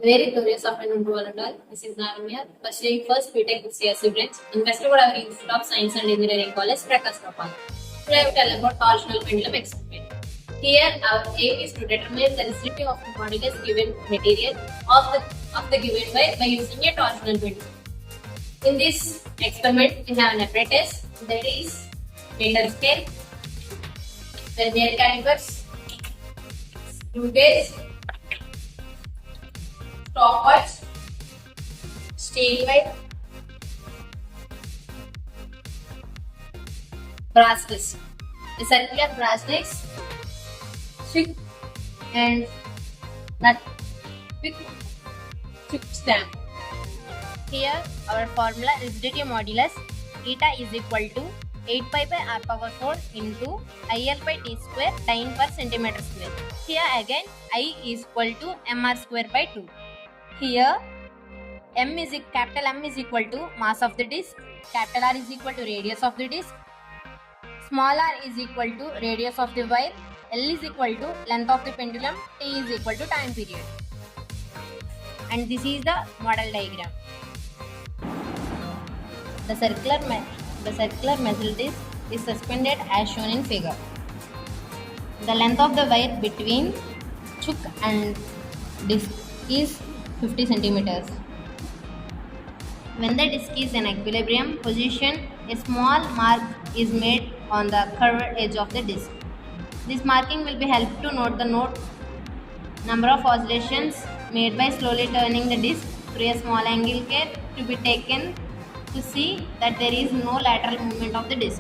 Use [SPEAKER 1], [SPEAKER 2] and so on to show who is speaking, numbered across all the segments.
[SPEAKER 1] Very curious afternoon to all and all. This is Naramya, pursuing first BTech with CSE branch in Westwood Institute of Science and Engineering College, Prakastapal. Today I will tell about torsional pendulum experiment. Here our aim is to determine the rigidity of the modulus given material of the given wire by using a torsional pendulum. In this experiment, we have an apparatus that is meter scale, vernier calipers, screw gauge, stopwatch, steel wire, brass disc. A circular brass disc, stick and nut with stick stamp.
[SPEAKER 2] Here our formula rigidity modulus eta is equal to 8 pi by r power 4 into IL by t square time per centimeter square. Here again I is equal to mr square by 2. Here capital M is equal to mass of the disc, capital R is equal to radius of the disc, small r is equal to radius of the wire, L is equal to length of the pendulum, T is equal to time period. And this is the model diagram. The circular metal disc is suspended as shown in figure. The length of the wire between choke and disc is 50 centimeters. When the disc is in equilibrium position, a small mark is made on the curved edge of the disc. This marking will be helpful to note the number of oscillations made by slowly turning the disc through a small angle care to be taken to see that there is no lateral movement of the disc.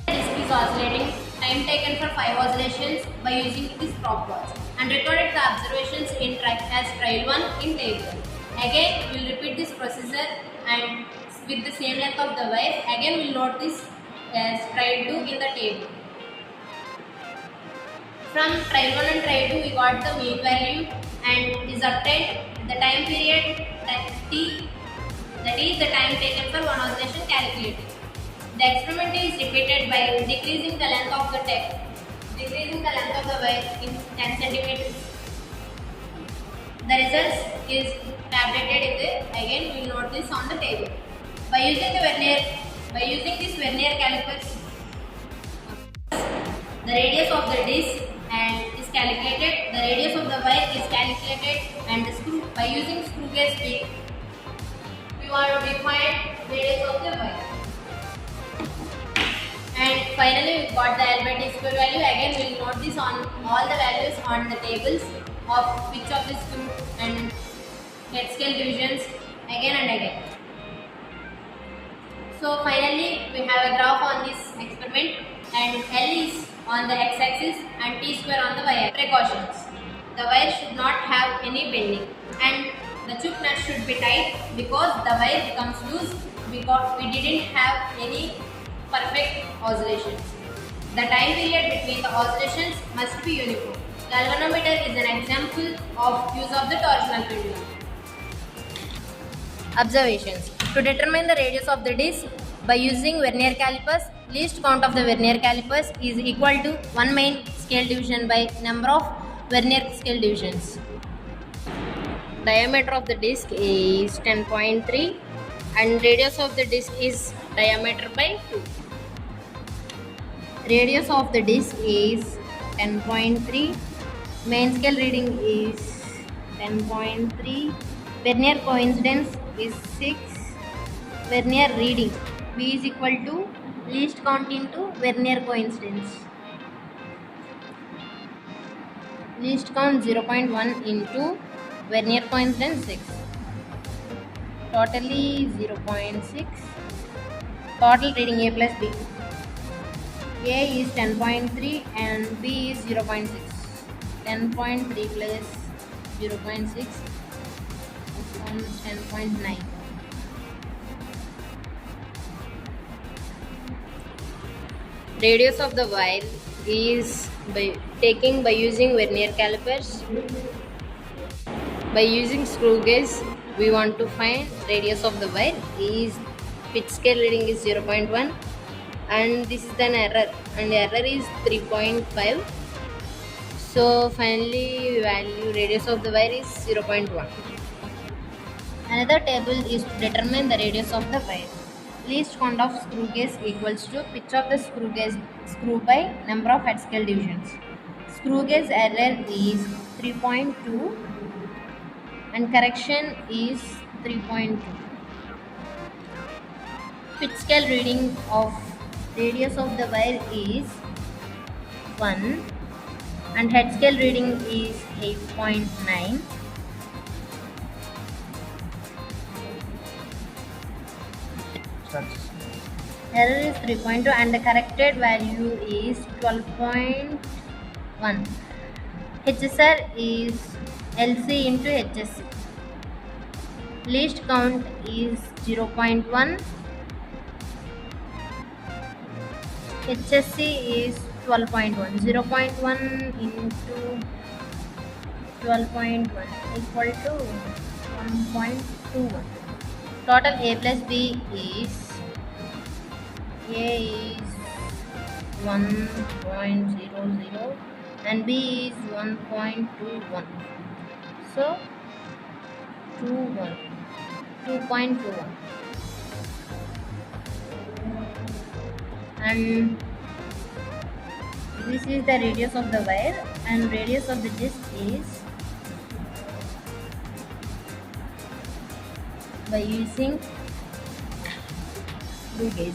[SPEAKER 1] The disc is oscillating. Time taken for 5 oscillations by using this stopwatch and recorded the observations in as trial 1 in table. Again, we will repeat this procedure and with the same length of the wire. Again, we will note this as trial 2 in the table. From trial 1 and trial 2, we got the mean value and is obtained the time period T, that is the time taken for one oscillation calculated. The experiment is repeated by decreasing the length of the wire in 10 centimeters. The results is tabulated in the, again we will note this on the table. By using this vernier calipers, the radius of the disc is calculated, the radius of the wire is calculated, and by using screw gauge stick, we want to define radius of the wire. And finally, we got the L by T square value. Again, we will note this on all the values on the tables of pitch of the screw and head scale divisions again and again. So finally, we have a graph on this experiment, and L is on the x-axis and T square on the y. Precautions: the wire should not have any bending, and the choke nut should be tight because the wire becomes loose because we didn't have any perfect oscillations. The time period between the oscillations must be uniform. Galvanometer is an example of use of the torsional pendulum.
[SPEAKER 2] Observations: to determine the radius of the disc by using vernier calipers, least count of the vernier calipers is equal to 1 main scale division by number of vernier scale divisions. Diameter of the disc is 10.3 and radius of the disc is diameter by 2. Radius of the disc is 10.3, main scale reading is 10.3, vernier coincidence is 6, vernier reading V is equal to least count into vernier coincidence. Least count 0.1 into vernier coincidence 6. Totally 0.6. Total reading A plus B. A is 10.3 and B is 0.6. 10.3 plus 0.6 becomes 10.9. Radius of the wire is by using vernier calipers. By using screw gauge, we want to find radius of the wire. Is pitch scale reading is 0.1 and this is an error, and the error is 3.5. So finally value radius of the wire is 0.1. Another table is to determine the radius of the wire. Least count of screw gauge equals to pitch of the screw by number of head scale divisions. Screw gauge error is 3.2 and correction is 3.2. Pitch scale reading of radius of the wire is 1 and head scale reading is 8.9. Error is 3.2 and the corrected value is 12.1. HSR is LC into HSC. Least count is 0.1. HSC is 12.1. 0.1 into 12.1 equal to 1.21. Total A plus B is A is 1.00 and B is 1.21. So 2.21. And this is the radius of the wire and radius of the disc is by using screw gauge.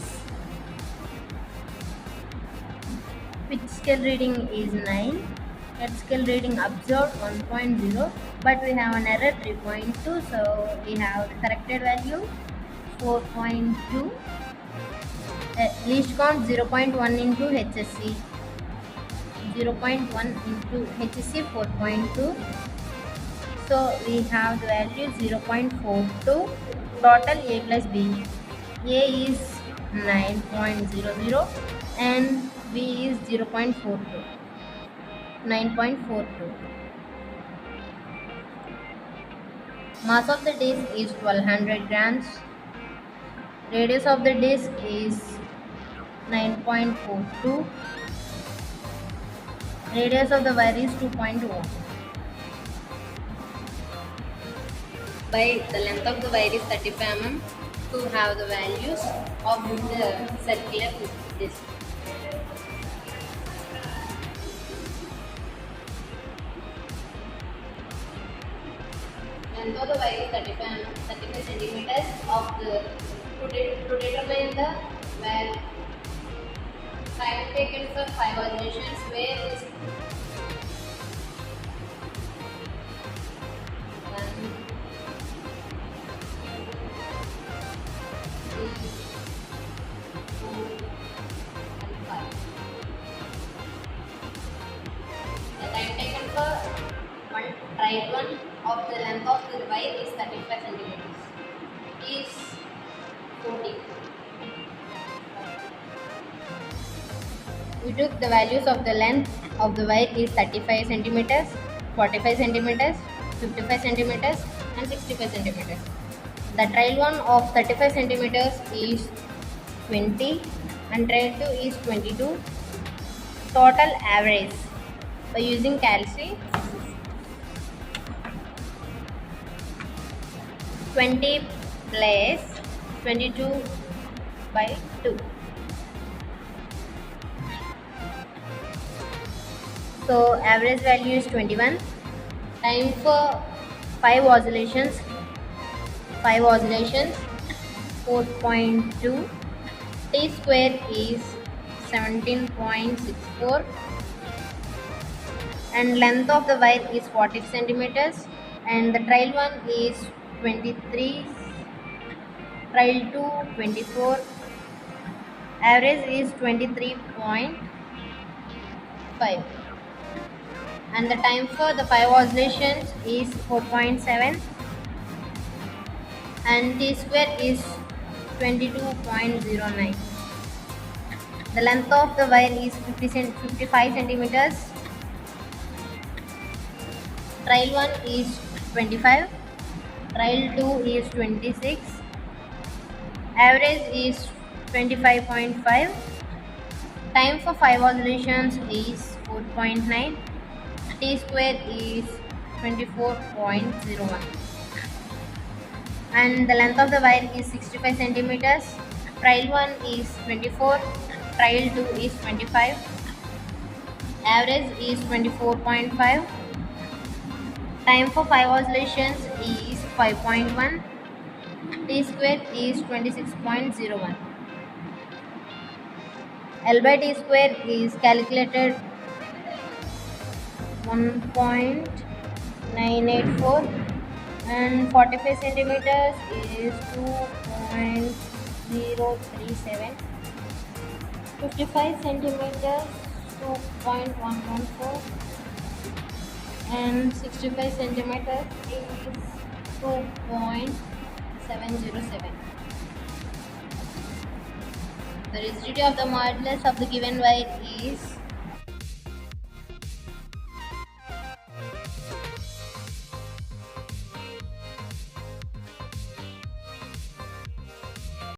[SPEAKER 2] Pitch scale reading is 9, head scale reading observed 1.0, but we have an error 3.2, so we have the corrected value 4.2. Least count 0.1 into HSC, 0.1 into HSC 4.2. So we have the value 0.42. Total A plus B. A is 9.00 and B is 0.42. 9.42. Mass of the disc is 1200 grams. Radius of the disc is 9.42. Radius of the wire is 2.1. By the length of the wire is 35 mm to have the values of the circular disc. Length of the wire is 35 centimeters of the to determine the wire. Time taken for 5 oscillations where is 1, 2, 4, and 5. The time taken for trial one of the length of the wire is 35 centimeters. Is 40. We took the values of the length of the wire is 35 centimeters, 45 centimeters, 55 centimeters and 65 centimeters. The trial one of 35 centimeters is 20 and trial 2 is 22. Total average by using calci 20 plus 22 by 2. So average value is 21. Time for 5 oscillations 4.2. T square is 17.64 and length of the wire is 40 centimeters and the trial one is 23, trial 2 24, average is 23.5 and the time for the 5 oscillations is 4.7 and T square is 22.09. The length of the wire is 55 centimeters. Trial 1 is 25. Trial 2 is 26. Average is 25.5. Time for 5 oscillations is 4.9 T square is 24.01, and the length of the wire is 65 centimeters. Trial 1 is 24, trial 2 is 25, average is 24.5. Time for 5 oscillations is 5.1. T square is 26.01. L by T square is calculated 1.984, and 45 centimeters is 2.037. 55 centimeters 2.114, and 65 centimeters is 2.707. The rigidity of the modulus of the given wire is